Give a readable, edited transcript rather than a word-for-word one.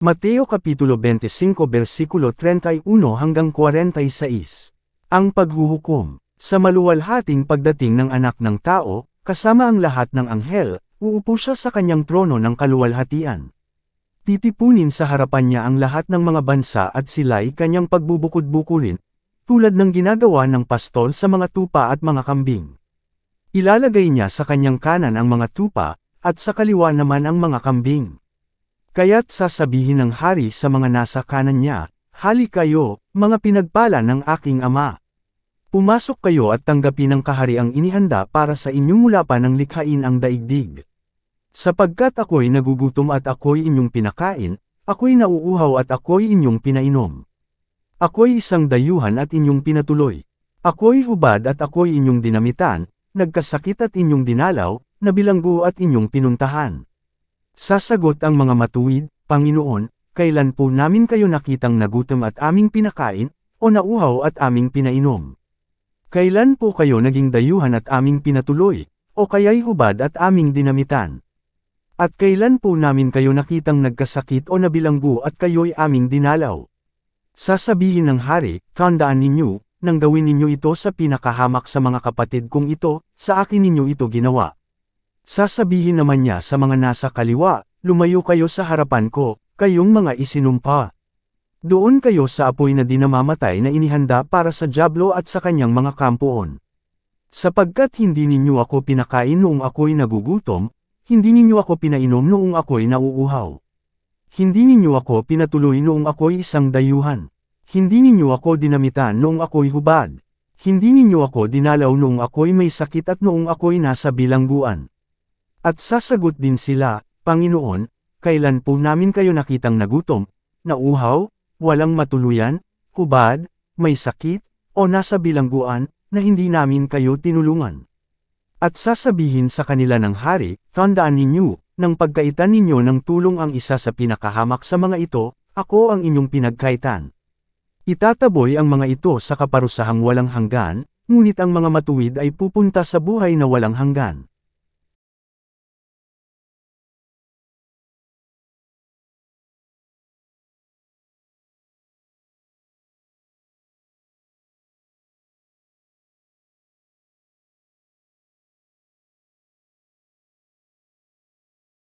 Mateo Kapitulo 25 versikulo 31 hanggang 46. Ang paghuhukom. Sa maluwalhating pagdating ng anak ng tao, kasama ang lahat ng anghel, uupo siya sa kanyang trono ng kaluwalhatian. Titipunin sa harapan niya ang lahat ng mga bansa at sila'y kanyang pagbubukod-bukulin, tulad ng ginagawa ng pastol sa mga tupa at mga kambing. Ilalagay niya sa kanyang kanan ang mga tupa, at sa kaliwa naman ang mga kambing. Kaya't sasabihin ng hari sa mga nasa kanan niya, "Hali kayo, mga pinagpala ng aking ama. Pumasok kayo at tanggapin ang kahariang inihanda para sa inyo mula pa ng likhain ang daigdig. Sapagkat ako'y nagugutom at ako'y inyong pinakain, ako'y nauuhaw at ako'y inyong pinainom. Ako'y isang dayuhan at inyong pinatuloy. Ako'y hubad at ako'y inyong dinamitan, nagkasakit at inyong dinalaw, nabilanggo at inyong pinuntahan." Sasagot ang mga matuwid, "Panginoon, kailan po namin kayo nakitang nagutom at aming pinakain, o nauhaw at aming pinainom? Kailan po kayo naging dayuhan at aming pinatuloy, o kaya'y hubad at aming dinamitan? At kailan po namin kayo nakitang nagkasakit o nabilanggo at kayo'y aming dinalaw?" Sasabihin ng hari, "Tandaan ninyo, nang gawin ninyo ito sa pinakahamak sa mga kapatid kong ito, sa akin ninyo ito ginawa." Sasabihin naman niya sa mga nasa kaliwa, "Lumayo kayo sa harapan ko, kayong mga isinumpa. Doon kayo sa apoy na di namamatay na inihanda para sa dyablo at sa kanyang mga kampuon. Sapagkat hindi ninyo ako pinakain noong ako'y nagugutom, hindi ninyo ako pinainom noong ako'y nauuhaw. Hindi ninyo ako pinatuloy noong ako'y isang dayuhan. Hindi ninyo ako dinamitan noong ako'y hubad. Hindi ninyo ako dinalaw noong ako'y may sakit at noong ako'y nasa bilangguan." At sasagot din sila, "Panginoon, kailan po namin kayo nakitang nagutom, nauuhaw, walang matuluyan, hubad, may sakit, o nasa bilangguan, na hindi namin kayo tinulungan?" At sasabihin sa kanila ng hari, "Tandaan ninyo, nang pagkaitan ninyo ng tulong ang isa sa pinakahamak sa mga ito, ako ang inyong pinagkaitan." Itataboy ang mga ito sa kaparusahang walang hanggan, ngunit ang mga matuwid ay pupunta sa buhay na walang hanggan.